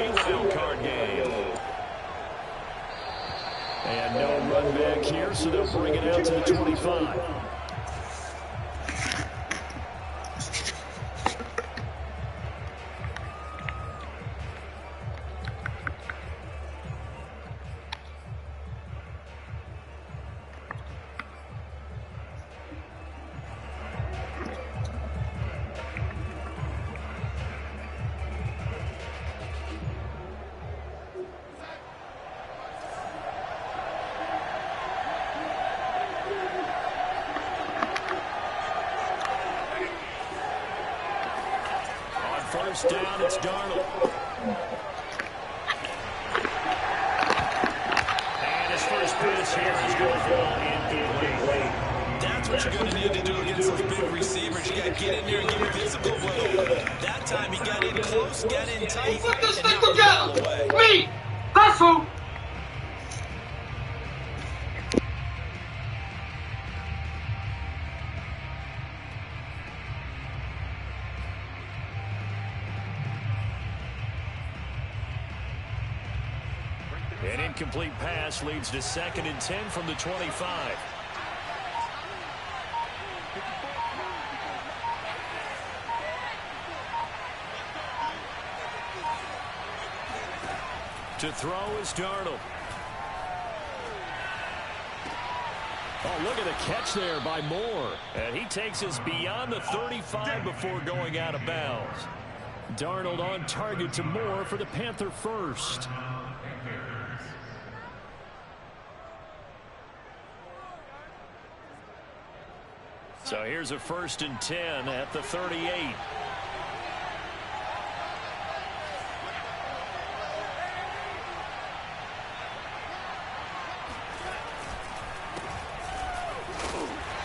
AFC wildcard game. And no run back here, so they'll bring it out to the 25. First down, it's Darnold. And his first pitch here is going to fall incomplete. That's what you're going to need to do against those big receivers. You got to get in there and give him physical with. That time he got in close, got in tight, Put this and thing knocked together. the ball away. Me. That's who. An incomplete pass leads to 2nd and 10 from the 25. To throw is Darnold. Oh, look at the catch there by Moore. And he takes us beyond the 35 before going out of bounds. Darnold on target to Moore for the Panther first. So here's a 1st and 10 at the 38.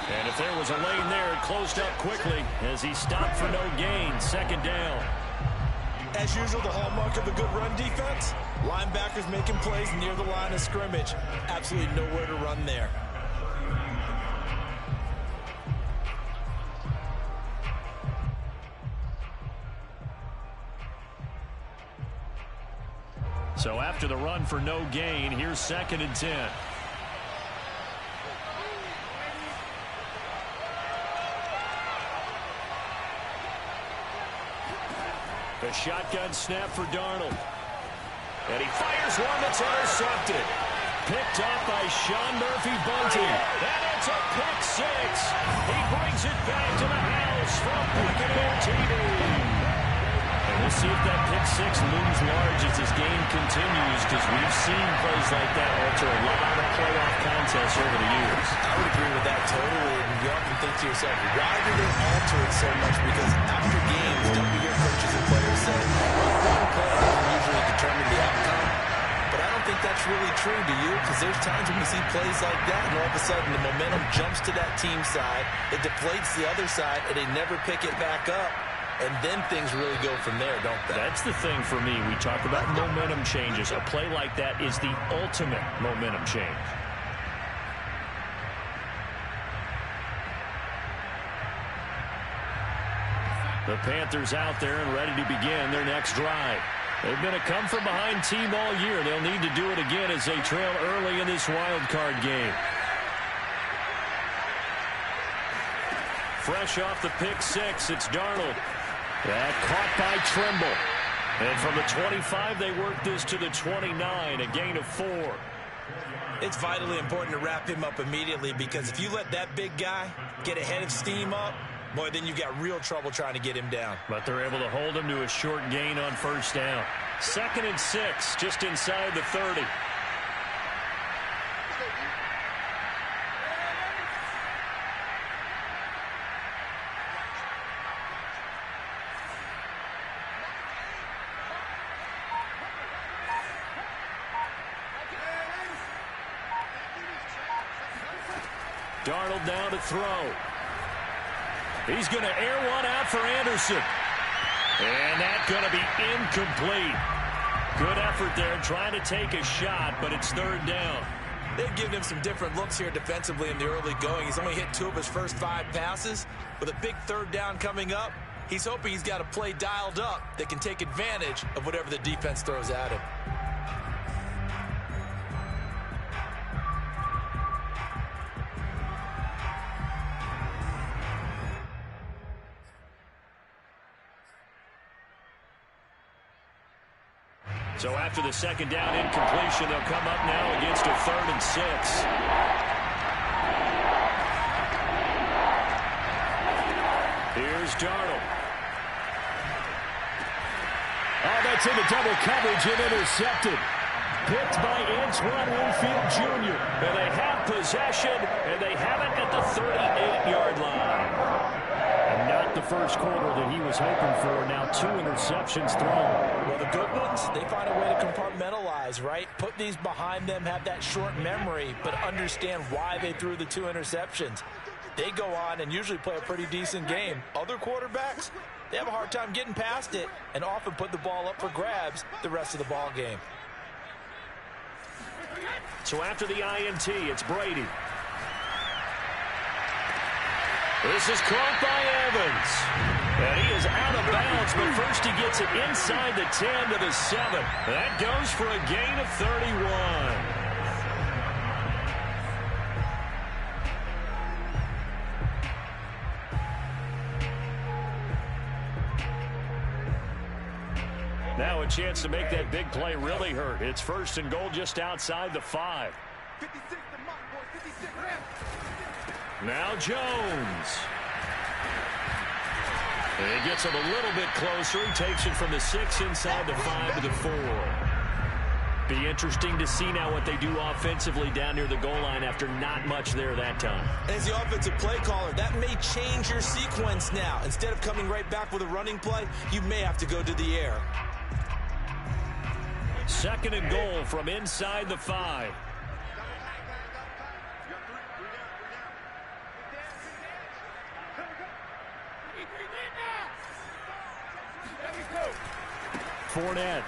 And if there was a lane there, it closed up quickly as he stopped for no gain. 2nd down. As usual, the hallmark of a good run defense, linebackers making plays near the line of scrimmage. Absolutely nowhere to run there. So after the run for no gain, here's 2nd and 10. The shotgun snap for Darnold. And he fires one that's intercepted. Picked up by Sean Murphy-Bunting. And it's a pick 6. He brings it back to the house from Buccaneer TV. And we'll see if that pick 6 looms large as this game continues, because we've seen plays like that alter a lot of playoff contests over the years. I would agree with that totally. And you often think to yourself, why do they alter it so much? Because after games, don't you hear coaches and players say, one play doesn't usually determine the outcome? But I don't think that's really true, do you? Because there's times when we see plays like that, and all of a sudden the momentum jumps to that team side, it deflates the other side, and they never pick it back up. And then things really go from there, don't they? That's the thing for me. We talk about momentum changes. A play like that is the ultimate momentum change. The Panthers out there and ready to begin their next drive. They've been a come-from-behind team all year. They'll need to do it again as they trail early in this wild card game. Fresh off the pick 6, it's Darnold. That caught by Trimble. And from the 25, they work this to the 29, a gain of 4. It's vitally important to wrap him up immediately, because if you let that big guy get ahead of steam up, boy, then you've got real trouble trying to get him down. But they're able to hold him to a short gain on 1st down. 2nd and 6, just inside the 30. Darnold now to throw. He's going to air one out for Anderson. And that's going to be incomplete. Good effort there trying to take a shot, but it's 3rd down. They've given him some different looks here defensively in the early going. He's only hit 2 of his first 5 passes. With a big 3rd down coming up, He's hoping he's got a play dialed up that can take advantage of whatever the defense throws at him. So after the second down incompletion, they'll come up now against a 3rd and 6. Here's Darnold. Oh, that's into double coverage and intercepted. Picked by Antoine Winfield Jr. And they have possession, and they have it at the 38-yard line. And not the first quarter that he was hoping for. Now 2 interceptions thrown. Well, the good ones, they find a way to compartmentalize, right? Put these behind them, have that short memory, but understand why they threw the 2 interceptions. They go on and usually play a pretty decent game. Other quarterbacks, they have a hard time getting past it and often put the ball up for grabs the rest of the ball game. So after the INT, it's Brady. This is caught by Evans. And he is out of bounds, but first he gets it inside the 10 to the 7. That goes for a gain of 31. Now a chance to make that big play really hurt. It's 1st and goal just outside the 5. Now Jones. And he gets him a little bit closer. He takes it from the 6 inside the 5 to the 4. Be interesting to see now what they do offensively down near the goal line after not much there that time. As the offensive play caller, that may change your sequence now. Instead of coming right back with a running play, you may have to go to the air. 2nd and goal from inside the 5. Fournette.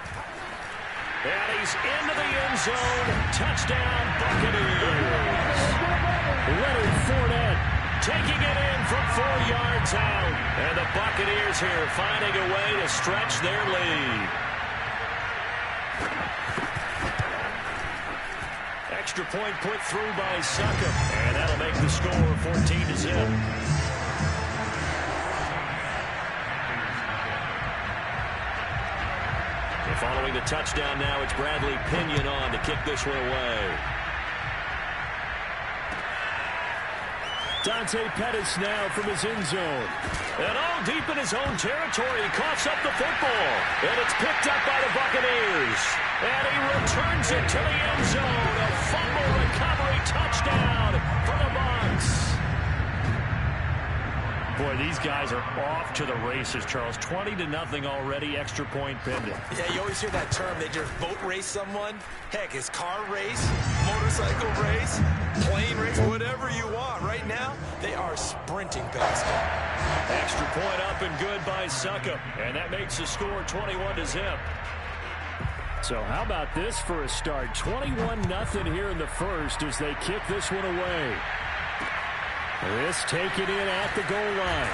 And he's into the end zone. Touchdown, Buccaneers. Leonard Fournette taking it in from 4 yards out. And the Buccaneers here finding a way to stretch their lead. Extra point put through by Succop. And that'll make the score 14-0. Following the touchdown now, it's Bradley Pinion on to kick this one away. Dante Pettis now from his end zone. And all deep in his own territory, he coughs up the football. And it's picked up by the Buccaneers. And he returns it to the end zone. A fumble recovery touchdown for the Bucs. Boy, these guys are off to the races, Charles. 20-0 already, extra point pending. Yeah, you always hear that term. They just boat race someone. Heck, it's car race, motorcycle race, plane race, whatever you want. Right now, they are sprinting past them. Extra point up and good by Succop. And that makes the score 21-0. So how about this for a start? 21-0 here in the first as they kick this one away. This taken in at the goal line.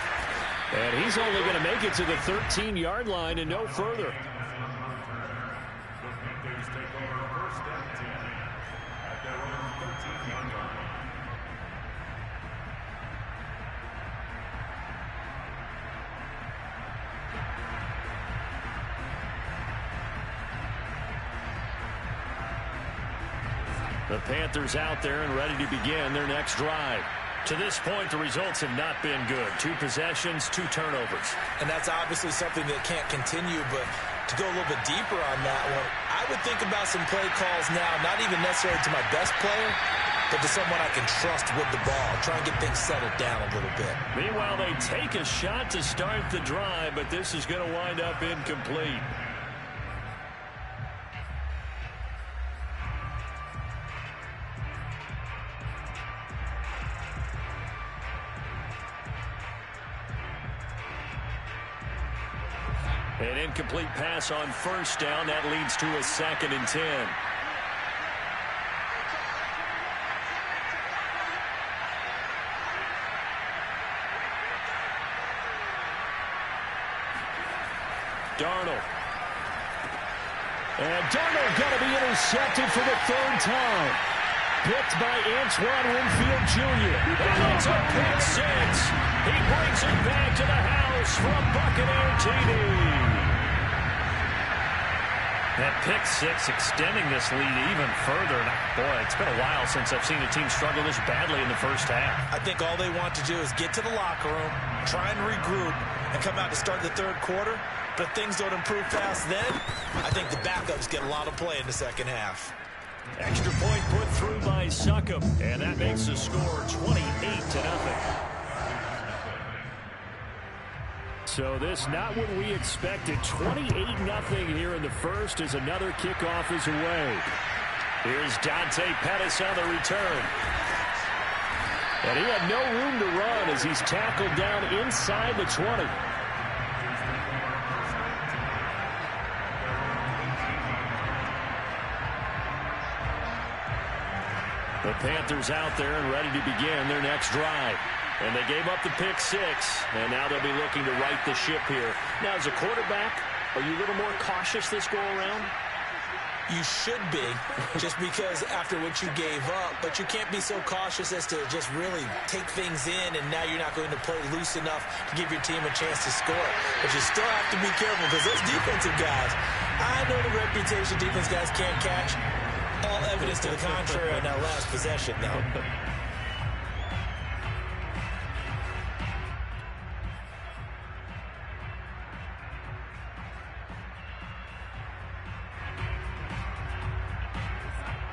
And he's only going to make it to the 13-yard line and no further. The Panthers out there and ready to begin their next drive. To this point, the results have not been good. 2 possessions, 2 turnovers. And that's obviously something that can't continue, but to go a little bit deeper on that one, I would think about some play calls now, not even necessarily to my best player, but to someone I can trust with the ball. Try and get things settled down a little bit. Meanwhile, they take a shot to start the drive, but this is going to wind up incomplete. An incomplete pass on first down. That leads to a 2nd and 10. And Darnold going to be intercepted for the third time. Picked by Antoine Winfield Jr. And it's a pick six. He brings it back to the house for a Buccaneer TD. That pick six extending this lead even further. Boy, it's been a while since I've seen a team struggle this badly in the first half. I think all they want to do is get to the locker room, try and regroup, and come out to start the third quarter. But if things don't improve fast then, I think the backups get a lot of play in the second half. Extra point put through by Succop, and that makes the score 28-0. So this not what we expected. 28-0 here in the first as another kickoff is away. Here's Dante Pettis on the return. And he had no room to run as he's tackled down inside the 20. The Panthers out there and ready to begin their next drive. And they gave up the pick six, and now they'll be looking to right the ship here. Now, as a quarterback, are you a little more cautious this go-around? You should be, just because after what you gave up, but you can't be so cautious as to just really take things in, and now you're not going to play loose enough to give your team a chance to score. But you still have to be careful because those defensive guys, I know the reputation defense guys can't catch. All evidence to the contrary on that last possession, though.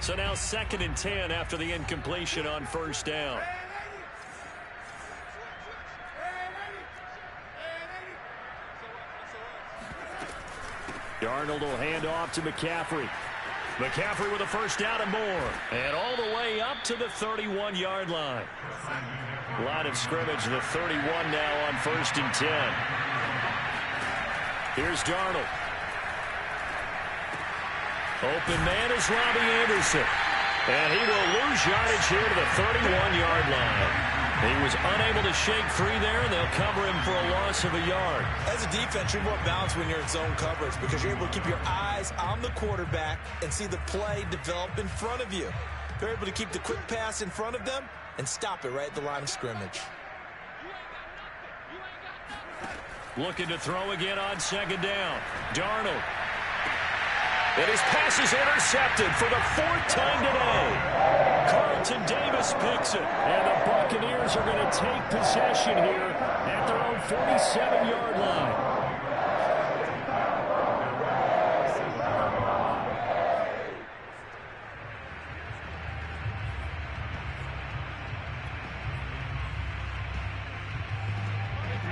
So now 2nd and 10 after the incompletion on first down. Darnold will hand off to McCaffrey. McCaffrey with a first down and more. And all the way up to the 31-yard line. Line of scrimmage, the 31 now on 1st and 10. Here's Darnold. Open man is Robbie Anderson. And he will lose yardage here to the 31-yard line. He was unable to shake free there, and they'll cover him for a loss of a yard. As a defense, you're more balanced when you're in zone coverage because you're able to keep your eyes on the quarterback and see the play develop in front of you. They're able to keep the quick pass in front of them and stop it right at the line of scrimmage. Looking to throw again on 2nd down. Darnold. And his pass is intercepted for the 4th time today. Carlton Davis picks it. And the Buccaneers are going to take possession here at their own 47-yard line.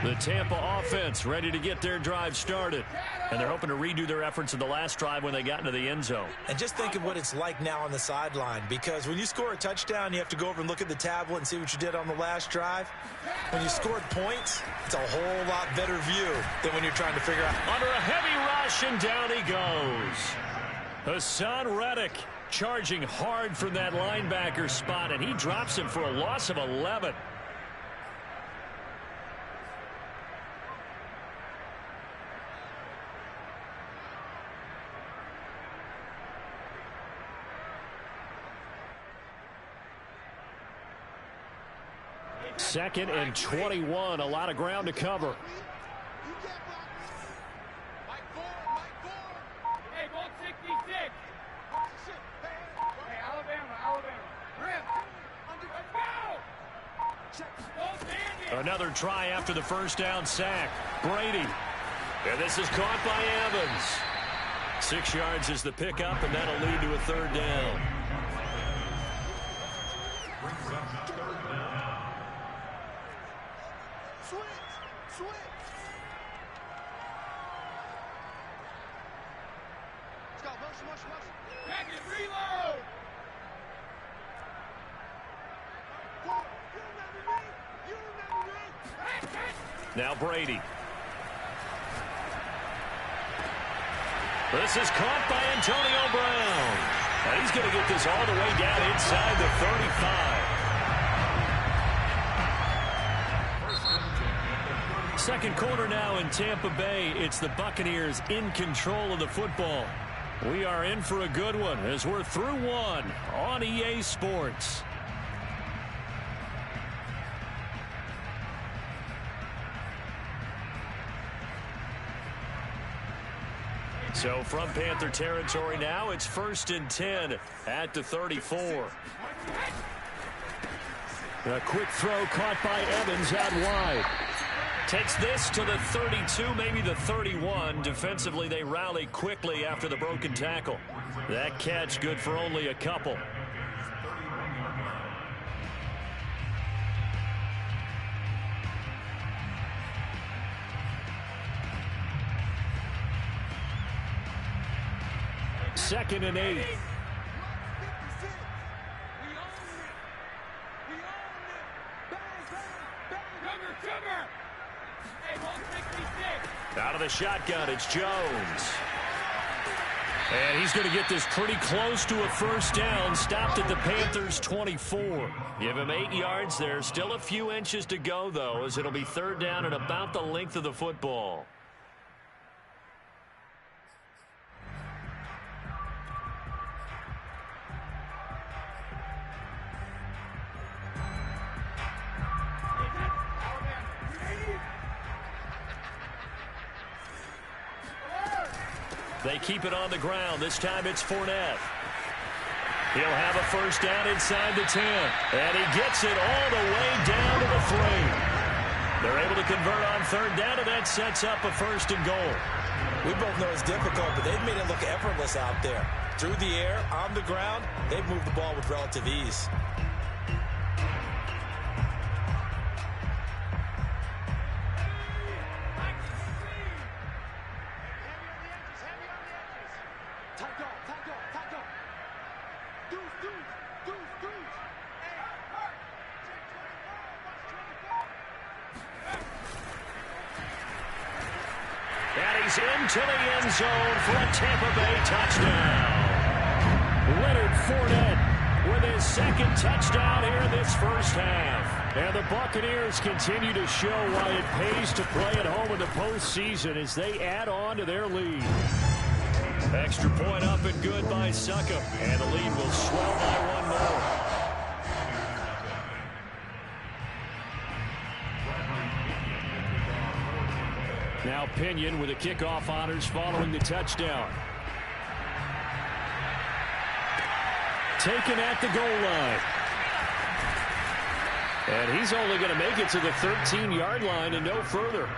The Tampa offense ready to get their drive started. And they're hoping to redo their efforts in the last drive when they got into the end zone. And just think of what it's like now on the sideline, because when you score a touchdown, you have to go over and look at the tablet and see what you did on the last drive. When you scored points, it's a whole lot better view than when you're trying to figure out. Under a heavy rush, and down he goes. Hassan Reddick charging hard from that linebacker spot, and he drops him for a loss of 11. Second and 21, a lot of ground to cover. Hey, ball 66. Hey, Alabama. Let's go. Another try after the first down sack. Brady. And this is caught by Evans. 6 yards is the pickup, and that'll lead to a 3rd down. Now Brady. This is caught by Antonio Brown. And he's going to get this all the way down inside the 35. Second quarter now in Tampa Bay. It's the Buccaneers in control of the football. We are in for a good one as we're through one on EA Sports. So from Panther territory now, it's 1st and 10 at the 34. A quick throw caught by Evans out wide. Takes this to the 32, maybe the 31. Defensively, they rally quickly after the broken tackle. That catch good for only a couple. Second and 8. Out of the shotgun, it's Jones. And he's going to get this pretty close to a first down. Stopped at the Panthers' 24. Give him 8 yards there. Still a few inches to go, though, as it'll be 3rd down and about the length of the football. They keep it on the ground. This time it's Fournette. He'll have a first down inside the 10. And he gets it all the way down to the 3. They're able to convert on 3rd down, and that sets up a 1st and goal. We both know it's difficult, but they've made it look effortless out there. Through the air, on the ground, they've moved the ball with relative ease. Into the end zone for a Tampa Bay touchdown. Leonard Fournette with his 2nd touchdown here in this first half. And the Buccaneers continue to show why it pays to play at home in the postseason as they add on to their lead. Extra point up and good by Suckup. And the lead will swell by 1 more. Now Pinion with the kickoff honors following the touchdown. Taken at the goal line. And he's only going to make it to the 13-yard line and no further.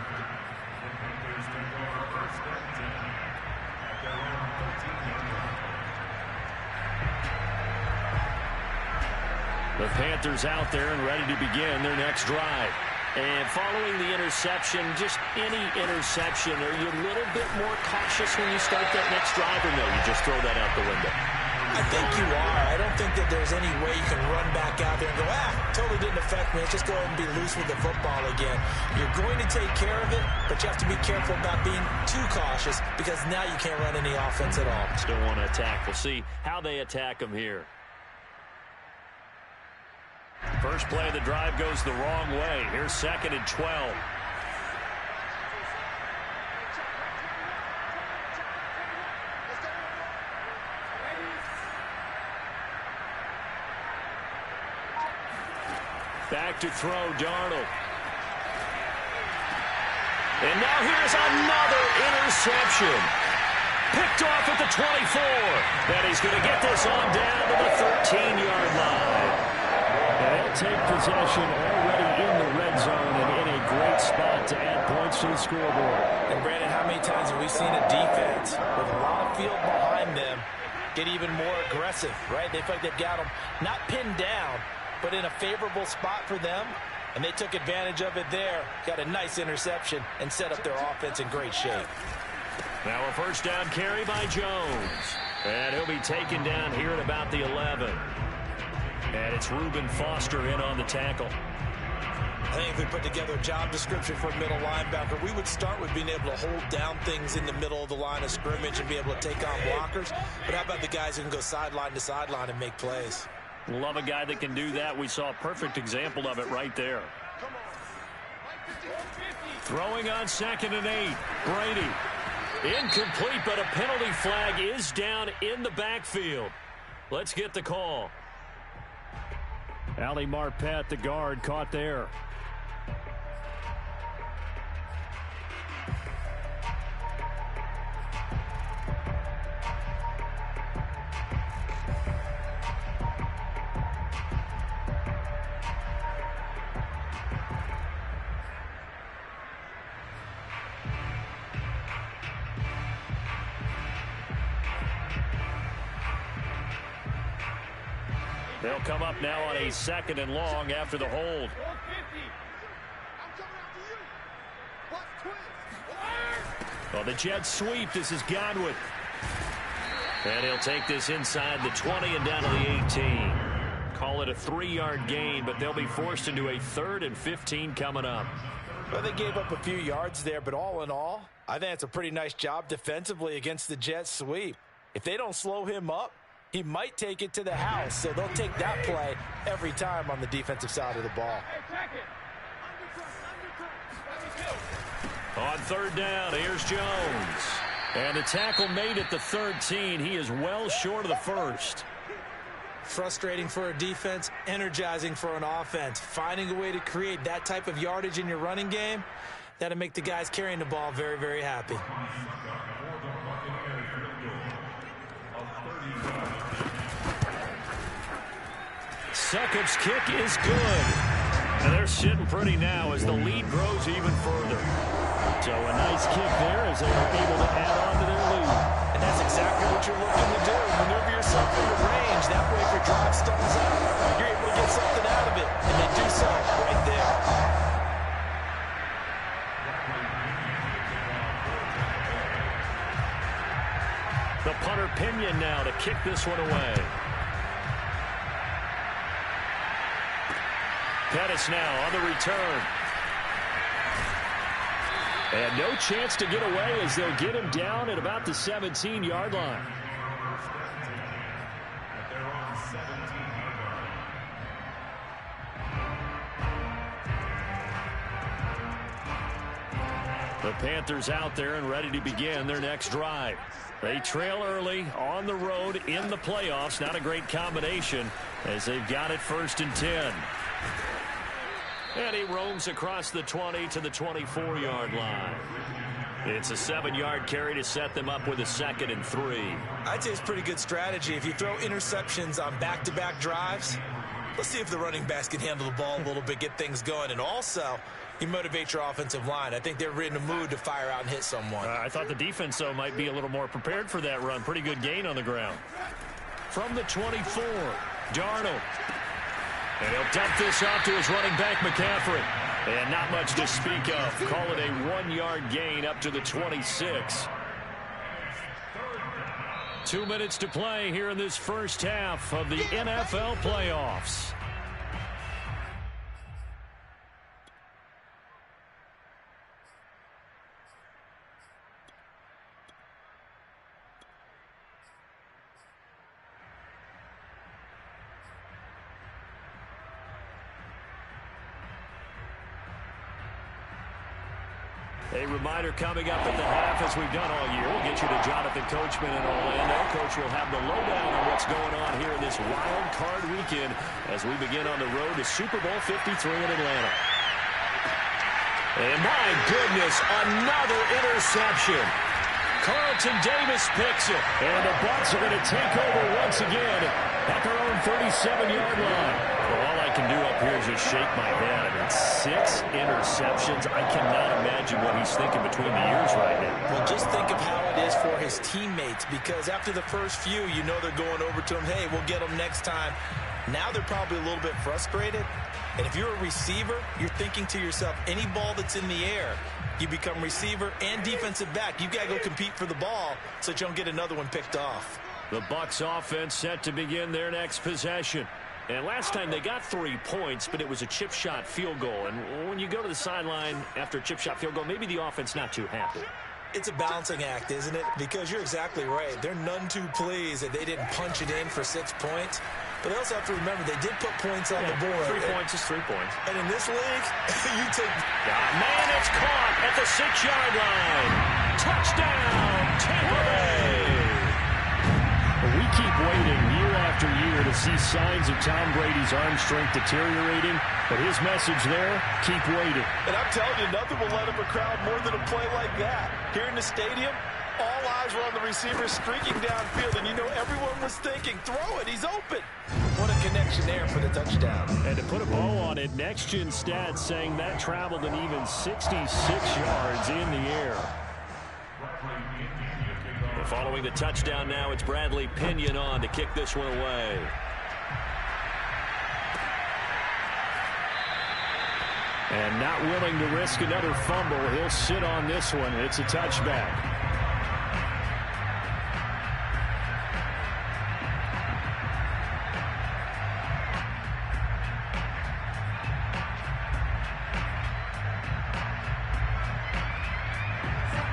The Panthers out there and ready to begin their next drive. And following the interception, just any interception, are you a little bit more cautious when you start that next drive, or no, you just throw that out the window? I think you are. I don't think that there's any way you can run back out there and go, totally didn't affect me. Let's just go ahead and be loose with the football again. You're going to take care of it, but you have to be careful about being too cautious because now you can't run any offense at all. Still want to attack. We'll see how they attack them here. First play of the drive goes the wrong way. Here's 2nd and 12. Back to throw, Darnold. And now here's another interception. Picked off at the 24. And he's going to get this on down to the 13-yard line. And they'll take possession already in the red zone and in a great spot to add points to the scoreboard. And Brandon, how many times have we seen a defense with a lot of field behind them get even more aggressive, right? They feel like they've got them not pinned down, but in a favorable spot for them, and they took advantage of it there. Got a nice interception and set up their offense in great shape. Now a first down carry by Jones. And he'll be taken down here at about the 11. And it's Reuben Foster in on the tackle. I think if we put together a job description for a middle linebacker, we would start with being able to hold down things in the middle of the line of scrimmage and be able to take on blockers. But how about the guys who can go sideline to sideline and make plays? Love a guy that can do that. We saw a perfect example of it right there. Throwing on 2nd and 8. Brady. Incomplete, but a penalty flag is down in the backfield. Let's get the call. Ali Marpet, the guard, caught there. They'll come up now on a 2nd and long after the hold. Well, the Jets sweep. This is Godwin. And he'll take this inside the 20 and down to the 18. Call it a 3-yard gain, but they'll be forced into a 3rd and 15 coming up. Well, they gave up a few yards there, but all in all, I think it's a pretty nice job defensively against the Jets sweep. If they don't slow him up, he might take it to the house, so they'll take that play every time on the defensive side of the ball. On 3rd down, here's Jones. And the tackle made at the 13. He is well short of the 1st. Frustrating for a defense, energizing for an offense. Finding a way to create that type of yardage in your running game, that'll make the guys carrying the ball very, very happy. Succop's kick is good. And they're sitting pretty now as the lead grows even further. So a nice kick there as they are able to add on to their lead. And that's exactly what you're looking to do. Maneuver yourself into range. That way if your drive stalls out, you're able to get something out of it. And they do so right there. The punter Pinion now to kick this one away. Pettis now on the return. And no chance to get away as they'll get him down at about the 17-yard line. The Panthers out there and ready to begin their next drive. They trail early on the road in the playoffs. Not a great combination as they've got it 1st and 10. And he roams across the 20 to the 24-yard line. It's a 7-yard carry to set them up with a 2nd and 3. I'd say it's pretty good strategy. If you throw interceptions on back-to-back drives, let's see if the running backs can handle the ball a little bit, get things going. And also, you motivate your offensive line. I think they're in a mood to fire out and hit someone. I thought the defense, though, might be a little more prepared for that run. Pretty good gain on the ground. From the 24, Darnold. And he'll dump this off to his running back, McCaffrey. And not much to speak of. Call it a 1-yard gain up to the 26. 2 minutes to play here in this first half of the NFL playoffs. A reminder coming up at the half, as we've done all year. We'll get you to Jonathan Coachman in Orlando. Coach will have the lowdown on what's going on here in this wild card weekend as we begin on the road to Super Bowl 53 in Atlanta. And my goodness, another interception. Carlton Davis picks it. And the Bucs are going to take over once again at their own 37-yard line. Well, all I can do up here is just shake my head. I mean, 6 interceptions. I cannot imagine what he's thinking between the ears right now. Well, just think of how it is for his teammates, because after the first few, you know they're going over to him, hey, we'll get them next time. Now they're probably a little bit frustrated. And if you're a receiver, you're thinking to yourself, any ball that's in the air, you become receiver and defensive back. You've got to go compete for the ball so that you don't get another one picked off. The Bucs offense set to begin their next possession. And last time they got 3 points, but it was a chip shot field goal. And when you go to the sideline after a chip shot field goal, maybe the offense not too happy. It's a balancing act, isn't it? Because you're exactly right. They're none too pleased that they didn't punch it in for 6 points. But they also have to remember they did put points on the board. 3 points is 3 points. And in this league, you take... Man, it's caught at the 6-yard line. Touchdown, Tampa Bay! We keep waiting year after year to see signs of Tom Brady's arm strength deteriorating, but his message there, keep waiting. And I'm telling you, nothing will let up a crowd more than a play like that. Here in the stadium, all eyes were on the receiver streaking downfield, and you know everyone was thinking, throw it, he's open. What a connection there for the touchdown. And to put a bow on it, Next Gen Stats saying that traveled an even 66 yards in the air. Following the touchdown now, it's Bradley Pinion on to kick this one away. And not willing to risk another fumble, he'll sit on this one. It's a touchback.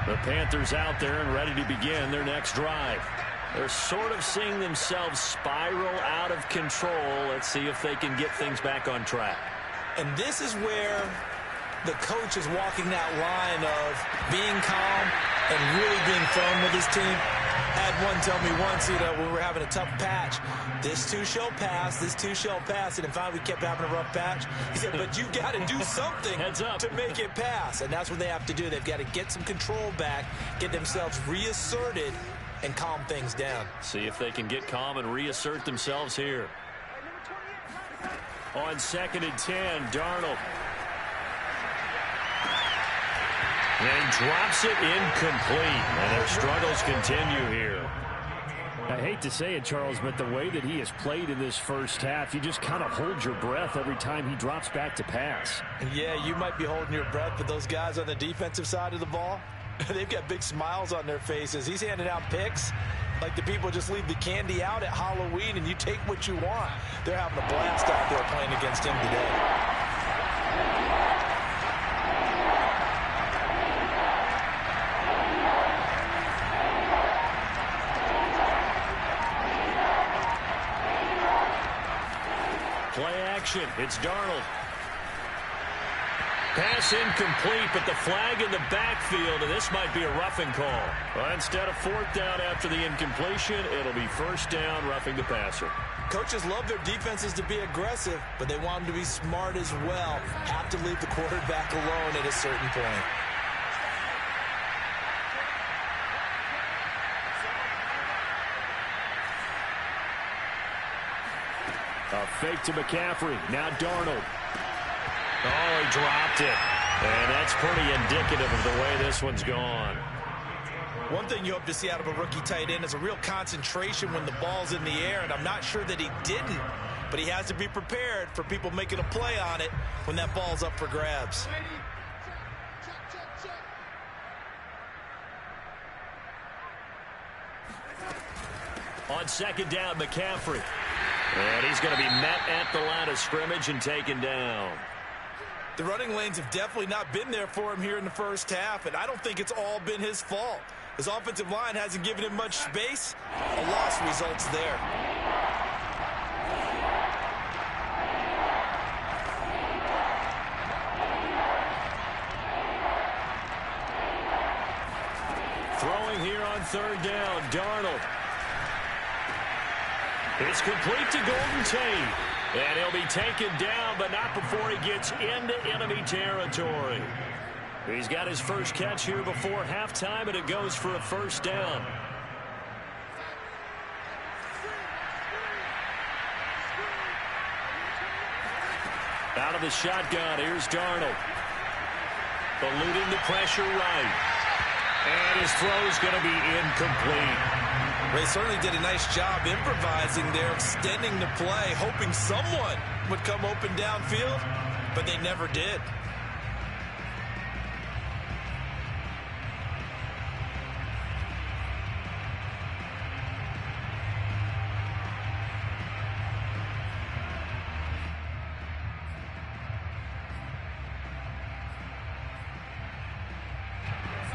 The Panthers out there and ready to begin their next drive. They're sort of seeing themselves spiral out of control. Let's see if they can get things back on track. And this is where the coach is walking that line of being calm and really being firm with his team. Had one tell me once, when we were having a tough patch, this too shall pass, this too shall pass. And finally we kept having a rough patch. He said, but you got to do something to make it pass. And that's what they have to do. They've got to get some control back, get themselves reasserted, and calm things down. See if they can get calm and reassert themselves here. On 2nd and 10, Darnold. And he drops it incomplete. And their struggles continue here. I hate to say it, Charles, but the way that he has played in this first half, you just kind of hold your breath every time he drops back to pass. Yeah, you might be holding your breath, but those guys on the defensive side of the ball, they've got big smiles on their faces. He's handing out picks like the people just leave the candy out at Halloween and you take what you want. They're having a blast out there playing against him today. Play action. It's Darnold. Pass incomplete, but the flag in the backfield, and this might be a roughing call. Well, instead of 4th down after the incompletion, it'll be 1st down, roughing the passer. Coaches love their defenses to be aggressive, but they want them to be smart as well. Have to leave the quarterback alone at a certain point. A fake to McCaffrey. Now Darnold. Oh, he dropped it. And that's pretty indicative of the way this one's gone. One thing you hope to see out of a rookie tight end is a real concentration when the ball's in the air, and I'm not sure that he didn't, but he has to be prepared for people making a play on it when that ball's up for grabs. On 2nd down, McCaffrey. And he's going to be met at the line of scrimmage and taken down. The running lanes have definitely not been there for him here in the first half, and I don't think it's all been his fault. His offensive line hasn't given him much space. A loss results there. Throwing here on 3rd down, Darnold. It's complete to Golden Tate. And he'll be taken down, but not before he gets into enemy territory. He's got his first catch here before halftime, and it goes for a 1st down. Out of the shotgun, here's Darnold. Eluding the pressure right. And his throw's going to be incomplete. They certainly did a nice job improvising there, extending the play, hoping someone would come open downfield, but they never did.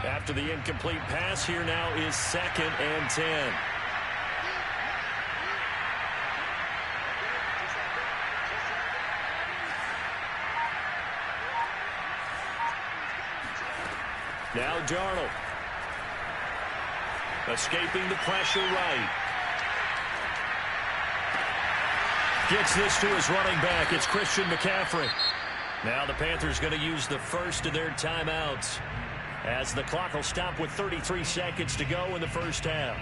After the incomplete pass, here now is 2nd and 10. Now Darnold. Escaping the pressure right. Gets this to his running back. It's Christian McCaffrey. Now the Panthers going to use the first of their timeouts as the clock will stop with 33 seconds to go in the first half.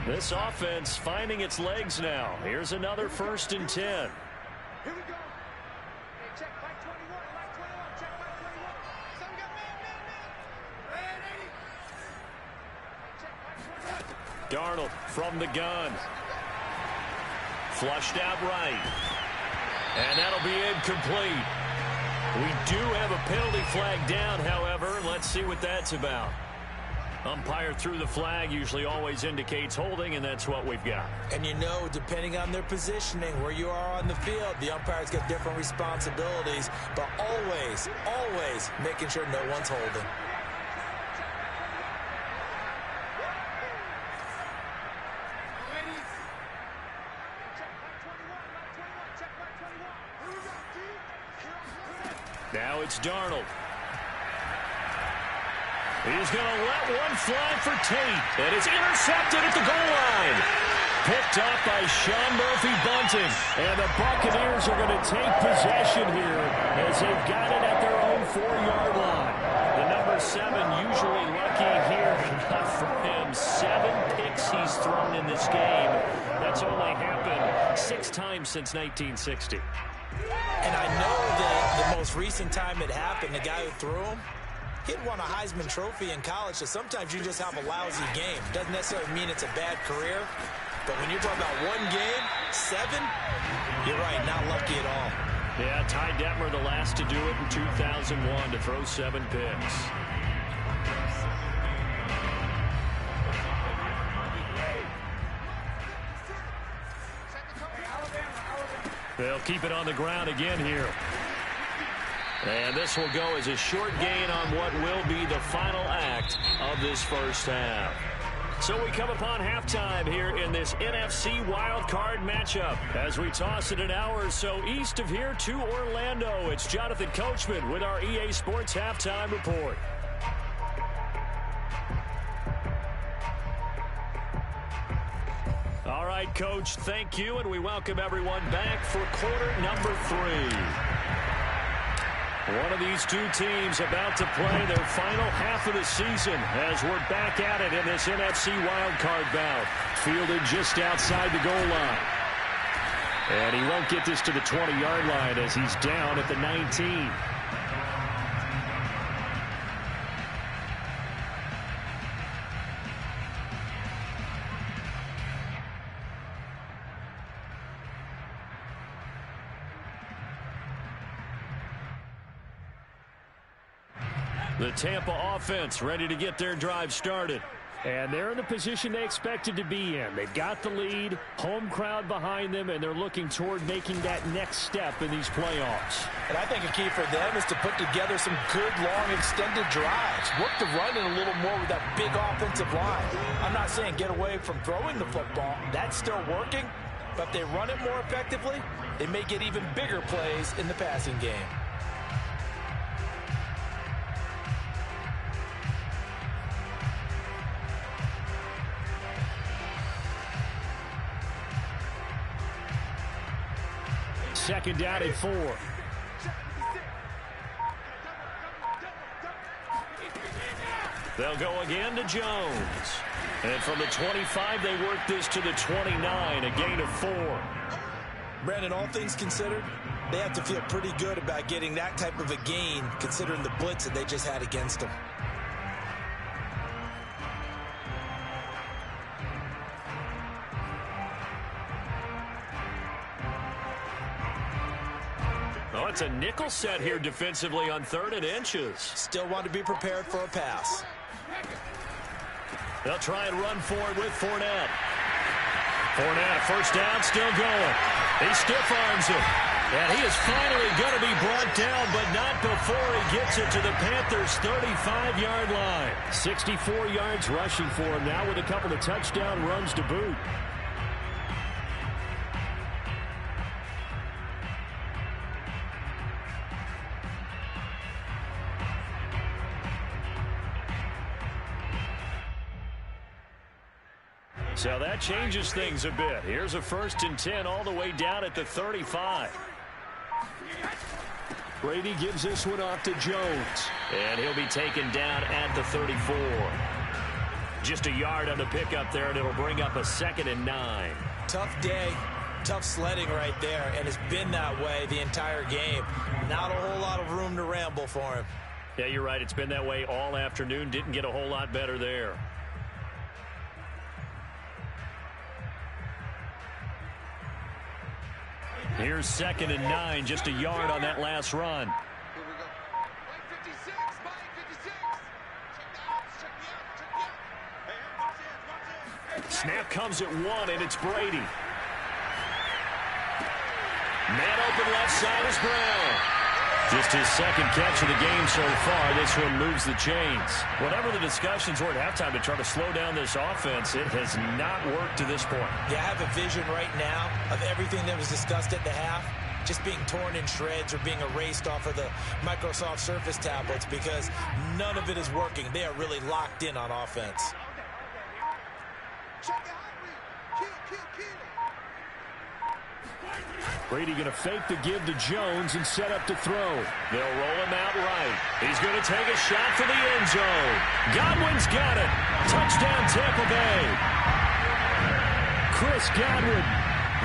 This offense finding its legs now. Here's another 1st and 10. Here we go. Hey, check back 21, back 21, check back 21. Some got man. Ready. Hey, check back 21. Darnold from the gun. Flushed out right. And that'll be incomplete. We do have a penalty flag down, however. Let's see what that's about. Umpire threw the flag, usually always indicates holding, and that's what we've got. And you know, depending on their positioning, where you are on the field, the umpires get different responsibilities, but always, always making sure no one's holding. Now it's Darnold. He's going to let one fly for Tate. And it's intercepted at the goal line. Picked up by Sean Murphy-Bunting. And the Buccaneers are going to take possession here as they've got it at their own 4-yard line. The number 7 usually lucky here. Not for him. 7 picks he's thrown in this game. That's only happened 6 times since 1960. And I know that the most recent time it happened, the guy who threw him, he'd won a Heisman Trophy in college, so sometimes you just have a lousy game. Doesn't necessarily mean it's a bad career, but when you're talking about one game, 7, you're right, not lucky at all. Yeah, Ty Detmer the last to do it in 2001 to throw 7 picks. They'll keep it on the ground again here. And this will go as a short gain on what will be the final act of this first half. So we come upon halftime here in this NFC wildcard matchup. As we toss it an hour or so east of here to Orlando, it's Jonathan Coachman with our EA Sports Halftime Report. All right, Coach, thank you, and we welcome everyone back for quarter number 3. One of these two teams about to play their final half of the season as we're back at it in this NFC wildcard bout. Fielded just outside the goal line. And he won't get this to the 20-yard line as he's down at the 19. The Tampa offense ready to get their drive started. And they're in the position they expected to be in. They've got the lead, home crowd behind them, and they're looking toward making that next step in these playoffs. And I think a key for them is to put together some good, long, extended drives. Work the run in a little more with that big offensive line. I'm not saying get away from throwing the football. That's still working. But if they run it more effectively, they may get even bigger plays in the passing game. Second down and 4. They'll go again to Jones. And from the 25, they work this to the 29, a gain of 4. Brandon, all things considered, they have to feel pretty good about getting that type of a gain, considering the blitz that they just had against them. Oh, it's a nickel set here defensively on 3rd and inches. Still want to be prepared for a pass. They'll try and run forward with Fournette. Fournette, first down, still going. He stiff arms it. And he is finally going to be brought down, but not before he gets it to the Panthers' 35-yard line. 64 yards rushing for him now with a couple of touchdown runs to boot. So that changes things a bit. Here's a 1st and 10 all the way down at the 35. Brady gives this one off to Jones. And he'll be taken down at the 34. Just a yard on the pickup there, and it'll bring up a 2nd and 9. Tough day, tough sledding right there, and it's been that way the entire game. Not a whole lot of room to ramble for him. Yeah, you're right. It's been that way all afternoon. Didn't get a whole lot better there. Here's 2nd and 9, just a yard on that last run. Here we go. Mike 56, Mike 56. Check the outs, check the outs, check the outs. Hey, watch this, watch this. Snap comes at 1, and it's Brady. Man open left side is Brown. Just his 2nd catch of the game so far. This one moves the chains. Whatever the discussions were at halftime to try to slow down this offense, it has not worked to this point. Yeah, I have a vision right now of everything that was discussed at the half just being torn in shreds or being erased off of the Microsoft Surface tablets because none of it is working. They are really locked in on offense. Check the hot read. Kill. Brady going to fake the give to Jones and set up to throw. They'll roll him out right. He's going to take a shot for the end zone. Godwin's got it. Touchdown, Tampa Bay. Chris Godwin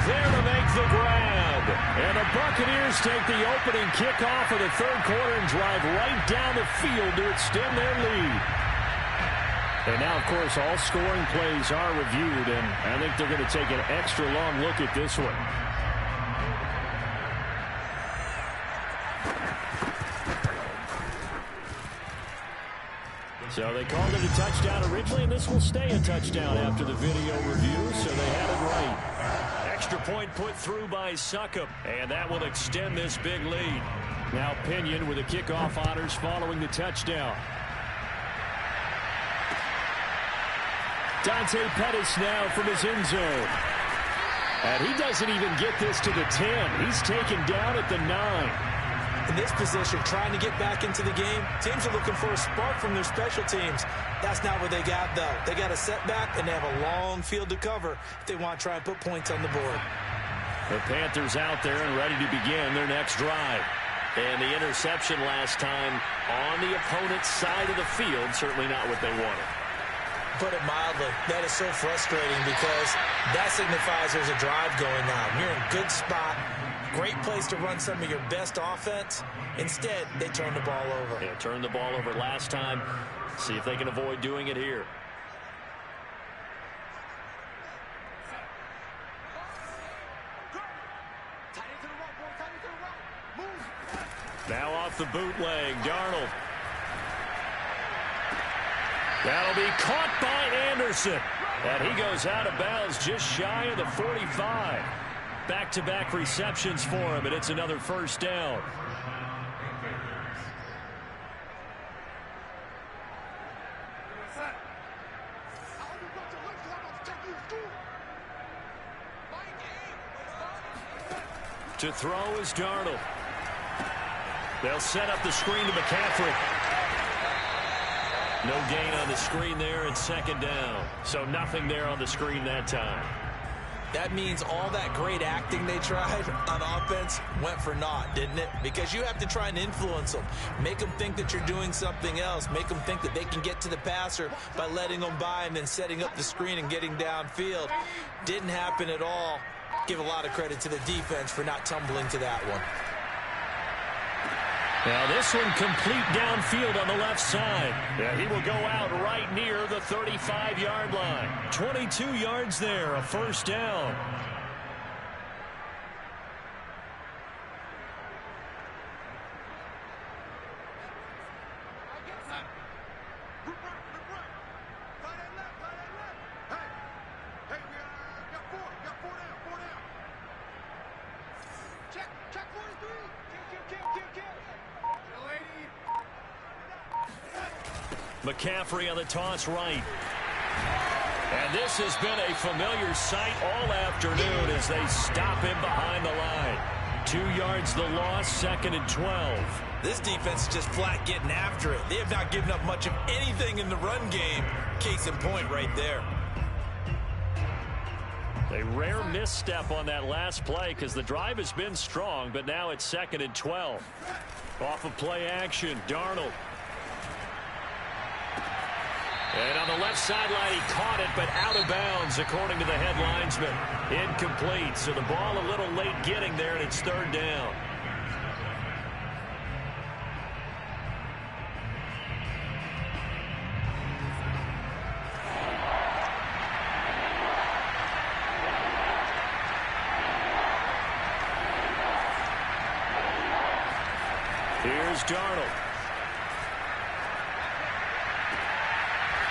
there to make the grab. And the Buccaneers take the opening kickoff of the 3rd quarter and drive right down the field to extend their lead. And now, of course, all scoring plays are reviewed, and I think they're going to take an extra long look at this one. So they called it a touchdown originally, and this will stay a touchdown after the video review, so they had it right. Extra point put through by Succop, and that will extend this big lead. Now Pinion with the kickoff honors following the touchdown. Dante Pettis now from his end zone. And he doesn't even get this to the 10. He's taken down at the 9. In this position, trying to get back into the game, teams are looking for a spark from their special teams. That's not what they got, though. They got a setback, and they have a long field to cover if they want to try and put points on the board. The Panthers out there and ready to begin their next drive. And the interception last time on the opponent's side of the field, certainly not what they wanted. Put it mildly, that is so frustrating because that signifies there's a drive going on. You're in a good spot. Great place to run some of your best offense. Instead, they turn the ball over. Yeah, turned the ball over last time. See if they can avoid doing it here. Now off the bootleg, Darnold. That'll be caught by Anderson. And he goes out of bounds just shy of the 45. Back-to-back receptions for him, and it's another 1st down. To throw is Darnold. They'll set up the screen to McCaffrey. No gain on the screen there, and 2nd down. So nothing there on the screen that time. That means all that great acting they tried on offense went for naught, didn't it? Because you have to try and influence them. Make them think that you're doing something else. Make them think that they can get to the passer by letting them by and then setting up the screen and getting downfield. Didn't happen at all. Give a lot of credit to the defense for not tumbling to that one. Now this one complete downfield on the left side. Yeah, he will go out right near the 35-yard line. 22 yards there, a 1st down. McCaffrey on the toss right. And this has been a familiar sight all afternoon as they stop him behind the line. 2 yards the loss, 2nd and 12. This defense is just flat getting after it. They have not given up much of anything in the run game. Case in point right there. A rare misstep on that last play because the drive has been strong, but now it's 2nd and 12. Off of play action, Darnold. And on the left sideline, he caught it, but out of bounds, according to the head linesman. Incomplete, so the ball a little late getting there, and it's 3rd down. Here's Darnold.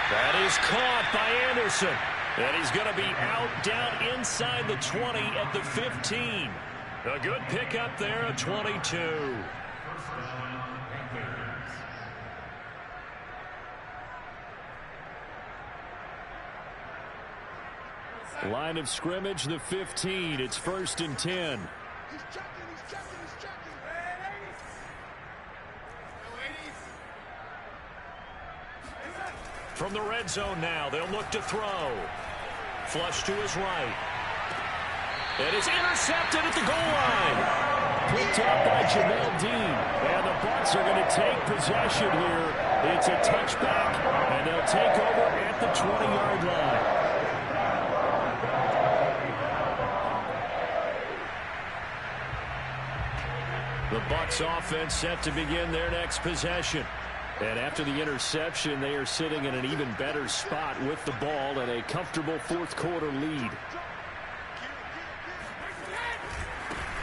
That is caught by Anderson. And he's going to be out down inside the 20 at the 15. A good pickup there at 22. Line of scrimmage, the 15. It's 1st and 10. He's checking. From the red zone now, they'll look to throw. Flush to his right. It is intercepted at the goal line. Picked up by Jamel Dean. And the Bucs are going to take possession here. It's a touchback, and they'll take over at the 20-yard line. The Bucs offense set to begin their next possession. And after the interception, they are sitting in an even better spot with the ball and a comfortable 4th quarter lead.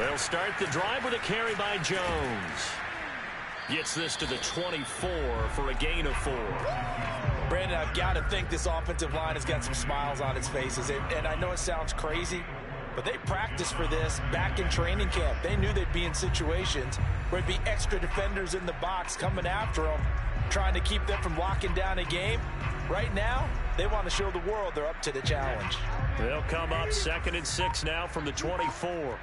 They'll start the drive with a carry by Jones. Gets this to the 24 for a gain of 4. Brandon, I've got to think this offensive line has got some smiles on its faces. And I know it sounds crazy, but they practiced for this back in training camp. They knew they'd be in situations where there'd be extra defenders in the box coming after them, trying to keep them from locking down a game. Right now, they want to show the world they're up to the challenge. They'll come up 2nd and 6 now from the 24.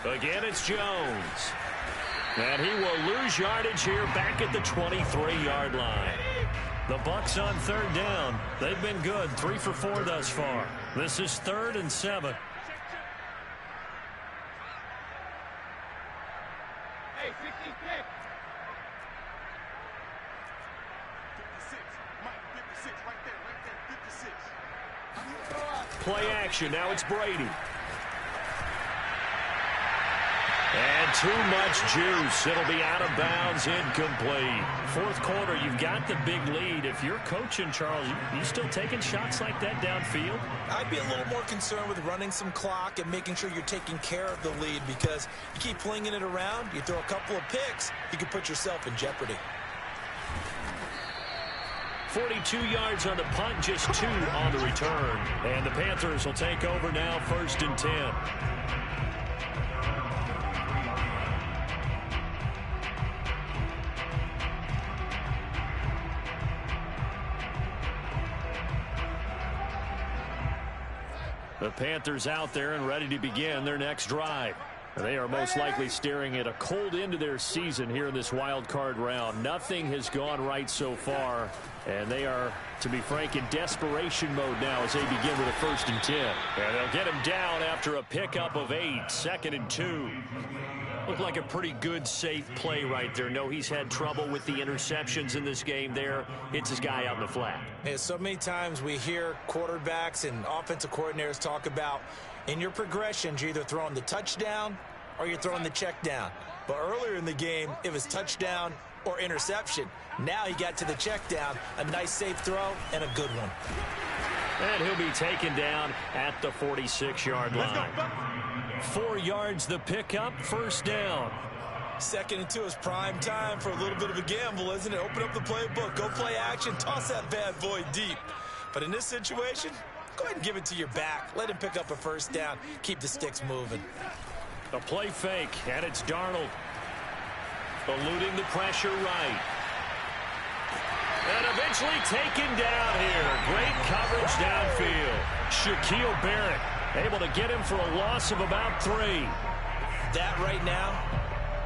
Again, it's Jones. And he will lose yardage here back at the 23-yard line. The Bucs on 3rd down. They've been good, 3 for 4 thus far. This is 3rd and 7. Hey, 56. 56. Mike, 56. Right there. 56. Play action. Now it's Brady. And too much juice. It'll be out of bounds, incomplete. 4th quarter, you've got the big lead. If you're coaching, Charles, you still taking shots like that downfield? I'd be a little more concerned with running some clock and making sure you're taking care of the lead, because you keep flinging it around, you throw a couple of picks, you can put yourself in jeopardy. 42 yards on the punt, just 2 on the return. And the Panthers will take over now, 1st and 10. The Panthers out there and ready to begin their next drive. They are most likely staring at a cold end to their season here in this wild card round. Nothing has gone right so far, and they are, to be frank, in desperation mode now as they begin with a 1st and 10. And they'll get him down after a pickup of 8, 2nd and 2. Looked like a pretty good, safe play right there. No, he's had trouble with the interceptions in this game there. Hits his guy out in the flat. And so many times we hear quarterbacks and offensive coordinators talk about in your progressions, you're either throwing the touchdown or you're throwing the check down. But earlier in the game, it was touchdown or interception. Now he got to the check down, a nice safe throw, and a good one. And he'll be taken down at the 46-yard line. 4 yards the pickup, 1st down. 2nd and 2 is prime time for a little bit of a gamble, isn't it? Open up the playbook, go play action, toss that bad boy deep. But in this situation, go ahead and give it to your back. Let him pick up a 1st down. Keep the sticks moving. A play fake, and it's Darnold. Eluding the pressure right. And eventually taken down here. Great coverage downfield. Shaquille Barrett able to get him for a loss of about 3. That right now,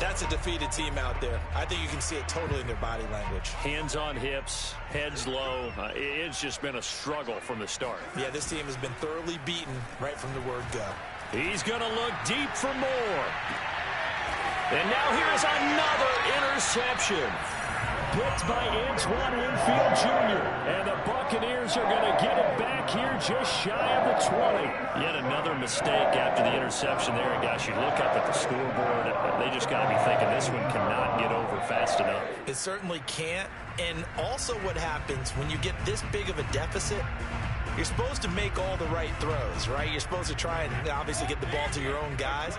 That's a defeated team out there. I think you can see it totally in their body language. Hands on hips, heads low. It's just been a struggle from the start. Yeah, this team has been thoroughly beaten right from the word go. He's going to look deep for more. And now here's another interception. Picked by Antoine Winfield Jr. And the Buccaneers are going to get it back here just shy of the 20. Yet another mistake after the interception there. And gosh, you look up at the scoreboard, they just got to be thinking this one cannot get over fast enough. It certainly can't. And also what happens when you get this big of a deficit, you're supposed to make all the right throws, right? You're supposed to try and obviously get the ball to your own guys.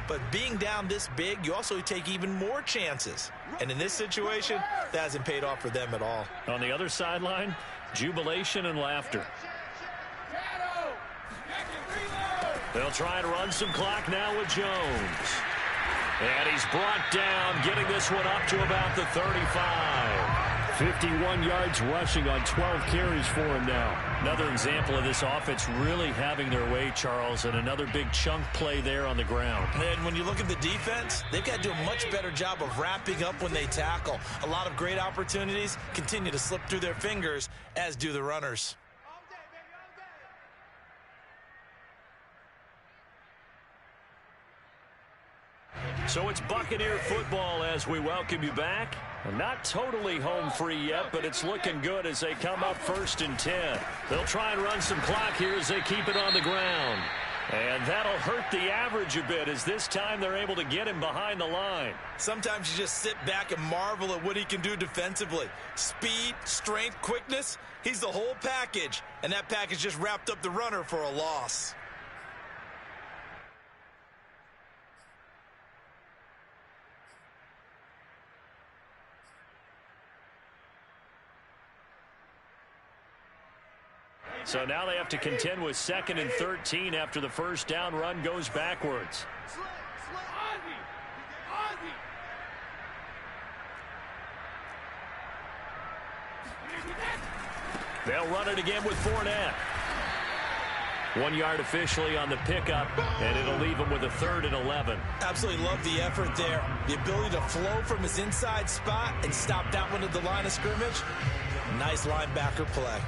But being down this big, you also take even more chances. And in this situation, that hasn't paid off for them at all. On the other sideline, jubilation and laughter. They'll try and run some clock now with Jones. And he's brought down, getting this one up to about the 35. 51 yards rushing on 12 carries for him now. Another example of this offense really having their way, Charles, and another big chunk play there on the ground. And when you look at the defense, they've got to do a much better job of wrapping up when they tackle. A lot of great opportunities continue to slip through their fingers, as do the runners. So it's Buccaneer football as we welcome you back. Not totally home free yet, but it's looking good as they come up 1st and 10. They'll try and run some clock here as they keep it on the ground. And that'll hurt the average a bit as this time they're able to get him behind the line. Sometimes you just sit back and marvel at what he can do defensively. Speed, strength, quickness, he's the whole package. And that package just wrapped up the runner for a loss. So now they have to contend with 2nd and 13 after the first down run goes backwards. They'll run it again with Fournette. 1 yard officially on the pickup, and it'll leave him with a 3rd and 11. Absolutely love the effort there. The ability to flow from his inside spot and stop that one at the line of scrimmage. Nice linebacker play.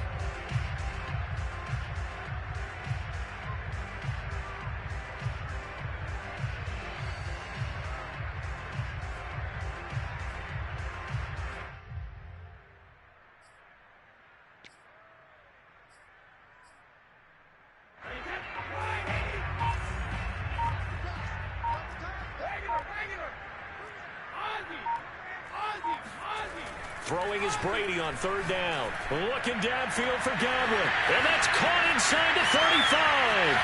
Throwing is Brady on 3rd down. Looking downfield for Godwin. And that's caught inside the 35.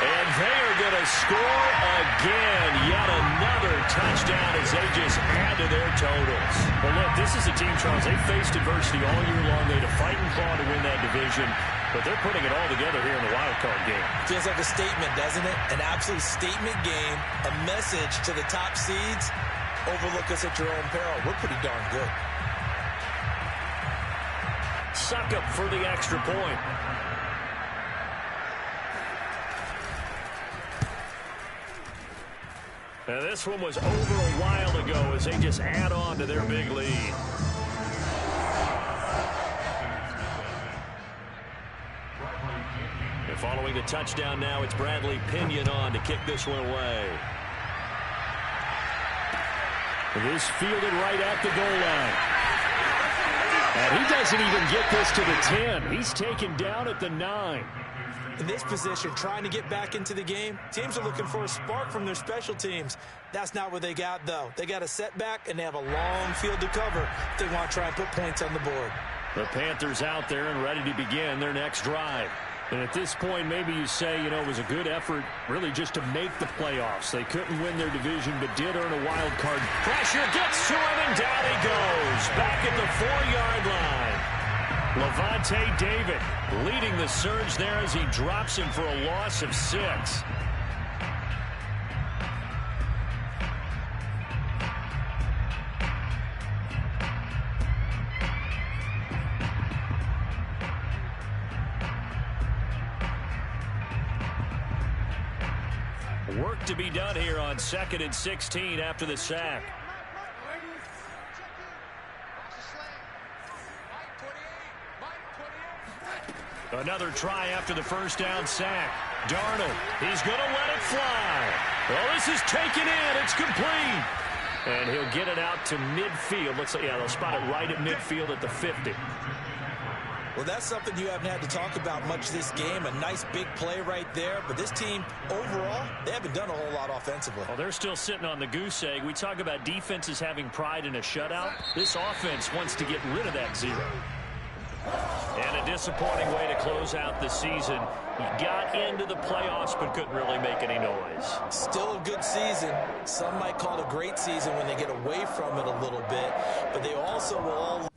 And they are going to score again. Yet another touchdown as they just add to their totals. Well, look, this is a team, Charles. They faced adversity all year long. They had to fight and claw to win that division. But they're putting it all together here in the wild card game. Feels like a statement, doesn't it? An absolute statement game. A message to the top seeds. Overlook us at your own peril. We're pretty darn good. Suck up for the extra point. And this one was over a while ago as they just add on to their big lead. And following the touchdown now, it's Bradley Pinion on to kick this one away. This fielded right at the goal line. And he doesn't even get this to the 10. He's taken down at the 9. In this position, trying to get back into the game, teams are looking for a spark from their special teams. That's not what they got, though. They got a setback, and they have a long field to cover if they want to try and put points on the board. The Panthers out there and ready to begin their next drive. And at this point, maybe you say, you know, it was a good effort really just to make the playoffs. They couldn't win their division, but did earn a wild card. Pressure gets to him, and down he goes. Back at the 4-yard line. Levante David leading the surge there as he drops him for a loss of 6. Work to be done here on 2nd and 16 after the sack. Another try after the first down sack. Darnold, he's going to let it fly. Well, this is taken in. It's complete. And he'll get it out to midfield. Looks like, yeah, they'll spot it right at midfield at the 50. Well, that's something you haven't had to talk about much this game. A nice big play right there. But this team, overall, they haven't done a whole lot offensively. Well, they're still sitting on the goose egg. We talk about defenses having pride in a shutout. This offense wants to get rid of that 0. And a disappointing way to close out the season. He got into the playoffs but couldn't really make any noise. Still a good season. Some might call it a great season when they get away from it a little bit. But they also will all